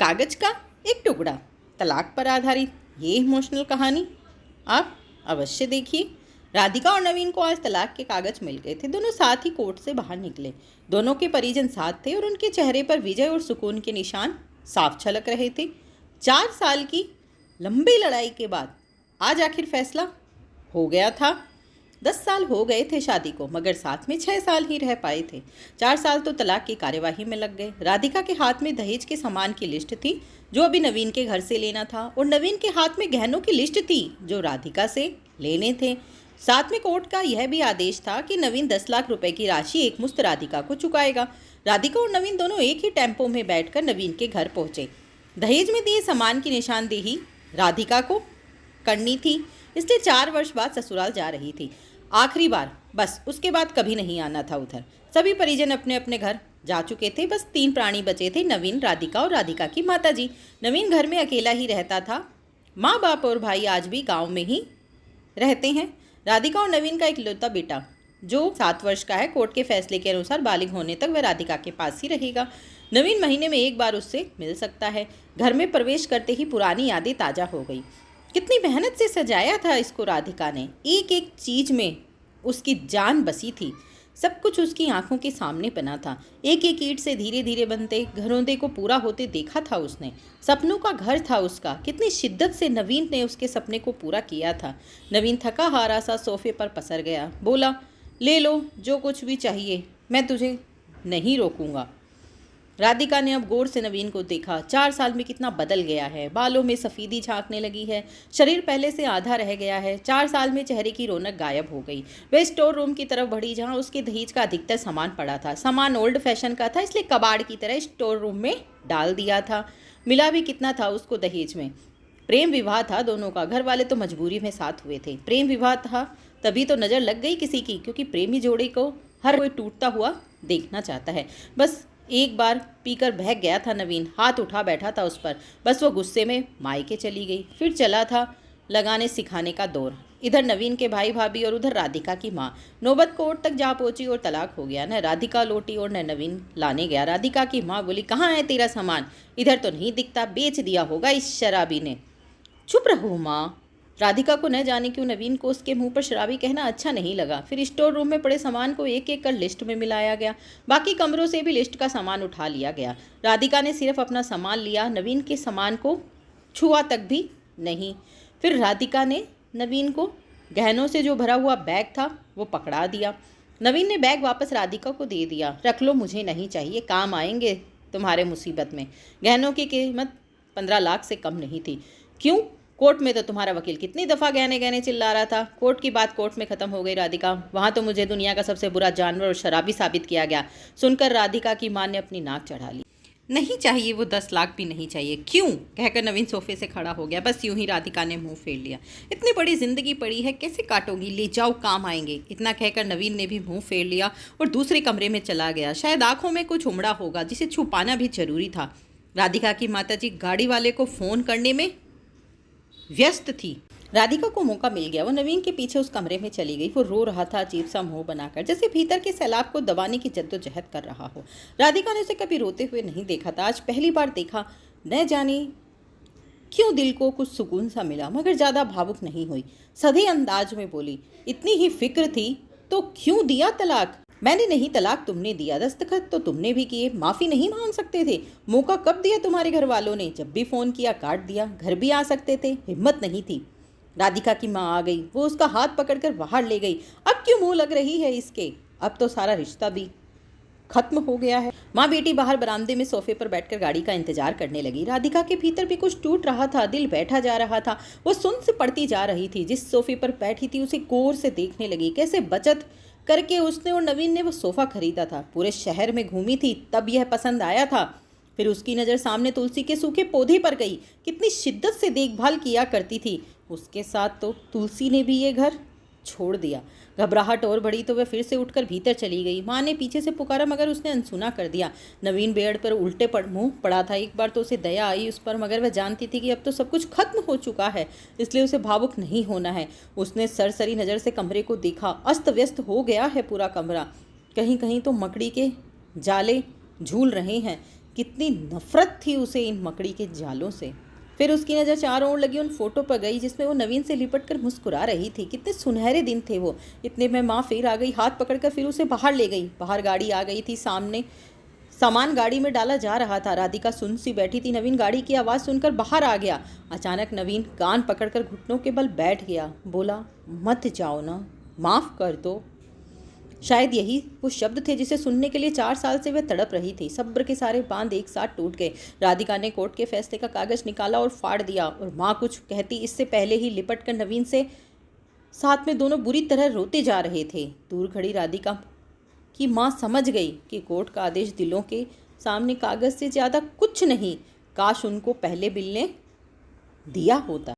कागज का एक टुकड़ा, तलाक पर आधारित ये इमोशनल कहानी आप अवश्य देखिए। राधिका और नवीन को आज तलाक के कागज मिल गए थे। दोनों साथ ही कोर्ट से बाहर निकले। दोनों के परिजन साथ थे और उनके चेहरे पर विजय और सुकून के निशान साफ छलक रहे थे। 4 साल की लंबी लड़ाई के बाद आज आखिर फैसला हो गया था। 10 साल हो गए थे शादी को, मगर साथ में 6 साल ही रह पाए थे। 4 साल तो तलाक की कार्यवाही में लग गए। राधिका के हाथ में दहेज के सामान की लिस्ट थी जो अभी नवीन के घर से लेना था, और नवीन के हाथ में गहनों की लिस्ट थी जो राधिका से लेने थे। साथ में कोर्ट का यह भी आदेश था कि नवीन 10 लाख रुपए की राशि एकमुश्त राधिका को चुकाएगा। राधिका और नवीन दोनों एक ही टेम्पो में बैठकर नवीन के घर पहुंचे। दहेज में दिए सामान की निशानदेही राधिका को करनी थी, इसलिए 4 वर्ष बाद ससुराल जा रही थी। आखिरी बार, बस उसके बाद कभी नहीं आना था उधर। सभी परिजन अपने अपने घर जा चुके थे। बस 3 प्राणी बचे थे, नवीन, राधिका और राधिका की माताजी। नवीन घर में अकेला ही रहता था। माँ बाप और भाई आज भी गांव में ही रहते हैं। राधिका और नवीन का इकलौता बेटा जो 7 वर्ष का है, कोर्ट के फैसले के अनुसार बालिग होने तक वह राधिका के पास ही रहेगा। नवीन महीने में एक बार उससे मिल सकता है। घर में प्रवेश करते ही पुरानी यादें ताज़ा हो गई। कितनी मेहनत से सजाया था इसको राधिका ने। एक एक चीज में उसकी जान बसी थी। सब कुछ उसकी आंखों के सामने बना था। एक एक ईंट से धीरे धीरे बनते घरौंदे को पूरा होते देखा था उसने। सपनों का घर था उसका। कितनी शिद्दत से नवीन ने उसके सपने को पूरा किया था। नवीन थका हारा सा सोफे पर पसर गया। बोला, ले लो जो कुछ भी चाहिए, मैं तुझे नहीं रोकूंगा। राधिका ने अब गौर से नवीन को देखा। 4 साल में कितना बदल गया है। बालों में सफ़ेदी झांकने लगी है। शरीर पहले से आधा रह गया है। 4 साल में चेहरे की रौनक गायब हो गई। वह स्टोर रूम की तरफ बढ़ी जहां उसके दहेज का अधिकतर सामान पड़ा था। सामान ओल्ड फैशन का था, इसलिए कबाड़ की तरह स्टोर रूम में डाल दिया था। मिला भी कितना था उसको दहेज में। प्रेम विवाह था दोनों का। घर वाले तो मजबूरी में साथ हुए थे। प्रेम विवाह था तभी तो नज़र लग गई किसी की, क्योंकि प्रेमी जोड़े को हर कोई टूटता हुआ देखना चाहता है। बस एक बार पीकर बहक गया था नवीन। हाथ उठा बैठा था उस पर। बस वो गुस्से में मायके चली गई। फिर चला था लगाने सिखाने का दौर। इधर नवीन के भाई भाभी और उधर राधिका की माँ। नौबत कोर्ट तक जा पहुंची और तलाक हो गया। न राधिका लौटी और न नवीन लाने गया। राधिका की माँ बोली, कहाँ है तेरा सामान? इधर तो नहीं दिखता, बेच दिया होगा इस शराबी ने। चुप रहो माँ। राधिका को न जाने क्यों नवीन को उसके मुंह पर शराबी कहना अच्छा नहीं लगा। फिर स्टोर रूम में पड़े सामान को एक एक कर लिस्ट में मिलाया गया। बाकी कमरों से भी लिस्ट का सामान उठा लिया गया। राधिका ने सिर्फ अपना सामान लिया, नवीन के सामान को छुआ तक भी नहीं। फिर राधिका ने नवीन को गहनों से जो भरा हुआ बैग था वो पकड़ा दिया। नवीन ने बैग वापस राधिका को दे दिया। रख लो, मुझे नहीं चाहिए, काम आएंगे तुम्हारे मुसीबत में। गहनों की कीमत 15 लाख से कम नहीं थी। क्यों? कोर्ट में तो तुम्हारा वकील कितनी दफ़ा गहने गहने चिल्ला रहा था। कोर्ट की बात कोर्ट में ख़त्म हो गई राधिका। वहाँ तो मुझे दुनिया का सबसे बुरा जानवर और शराबी साबित किया गया। सुनकर राधिका की मां ने अपनी नाक चढ़ा ली। नहीं चाहिए, वो 10 लाख भी नहीं चाहिए। क्यों? कहकर नवीन सोफे से खड़ा हो गया। बस यूं ही राधिका ने मुंह फेर लिया। इतनी बड़ी जिंदगी पड़ी है, कैसे काटोगी? ले जाओ, काम आएंगे। इतना कहकर नवीन ने भी मुंह फेर लिया और दूसरे कमरे में चला गया। शायद आंखों में कुछ उमड़ा होगा जिसे छुपाना भी जरूरी था। राधिका की माताजी गाड़ी वाले को फ़ोन करने में व्यस्त थी। राधिका को मौका मिल गया। वो नवीन के पीछे उस कमरे में चली गई। वो रो रहा था अजीब सा मुंह बनाकर, जैसे भीतर के सैलाब को दबाने की जद्दोजहद कर रहा हो। राधिका ने उसे कभी रोते हुए नहीं देखा था। आज पहली बार देखा। न जाने क्यों दिल को कुछ सुकून सा मिला, मगर ज़्यादा भावुक नहीं हुई। सधे अंदाज में बोली, इतनी ही फिक्र थी तो क्यों दिया तलाक? मैंने नहीं, तलाक तुमने दिया। दस्तखत तो तुमने भी किए। माफ़ी नहीं मांग सकते थे? मौका कब दिया तुम्हारे घर वालों ने? जब भी फ़ोन किया काट दिया। घर भी आ सकते थे, हिम्मत नहीं थी। राधिका की माँ आ गई। वो उसका हाथ पकड़कर बाहर ले गई। अब क्यों मुंह लग रही है इसके? अब तो सारा रिश्ता भी खत्म हो गया है। माँ बेटी बाहर बरामदे में सोफे पर बैठकर गाड़ी का इंतजार करने लगी। राधिका के भीतर भी कुछ टूट रहा था। दिल बैठा जा रहा था। वो सुन से पड़ती जा रही थी। जिस सोफे पर बैठी थी उसे गौर से देखने लगी। कैसे बचत करके उसने और नवीन ने वो सोफ़ा खरीदा था। पूरे शहर में घूमी थी, तब यह पसंद आया था। फिर उसकी नज़र सामने तुलसी के सूखे पौधे पर गई। कितनी शिद्दत से देखभाल किया करती थी। उसके साथ तो तुलसी ने भी ये घर छोड़ दिया। घबराहट और बढ़ी तो वह फिर से उठकर भीतर चली गई। माँ ने पीछे से पुकारा, मगर उसने अनसुना कर दिया। नवीन बेड पर उल्टे मुंह पड़ा था। एक बार तो उसे दया आई उस पर, मगर वह जानती थी कि अब तो सब कुछ खत्म हो चुका है, इसलिए उसे भावुक नहीं होना है। उसने सरसरी नज़र से कमरे को देखा। अस्त व्यस्त हो गया है पूरा कमरा। कहीं कहीं तो मकड़ी के जाले झूल रहे हैं। कितनी नफरत थी उसे इन मकड़ी के जालों से। फिर उसकी नज़र चारों ओर लगी उन फोटो पर गई जिसमें वो नवीन से लिपट कर मुस्कुरा रही थी। कितने सुनहरे दिन थे वो। इतने में माँ फिर आ गई, हाथ पकड़कर फिर उसे बाहर ले गई। बाहर गाड़ी आ गई थी, सामने सामान गाड़ी में डाला जा रहा था। राधिका सुन सी बैठी थी। नवीन गाड़ी की आवाज़ सुनकर बाहर आ गया। अचानक नवीन कान पकड़कर घुटनों के बल बैठ गया। बोला, मत जाओ ना, माफ़ कर दो। शायद यही वो शब्द थे जिसे सुनने के लिए 4 साल से वह तड़प रही थी। सब्र के सारे बांध एक साथ टूट गए। राधिका ने कोर्ट के फैसले का कागज निकाला और फाड़ दिया। और माँ कुछ कहती इससे पहले ही लिपट कर नवीन से साथ में दोनों बुरी तरह रोते जा रहे थे। दूर खड़ी राधिका की माँ समझ गई कि कोर्ट का आदेश दिलों के सामने कागज से ज़्यादा कुछ नहीं। काश उनको पहले बिल ने दिया होता।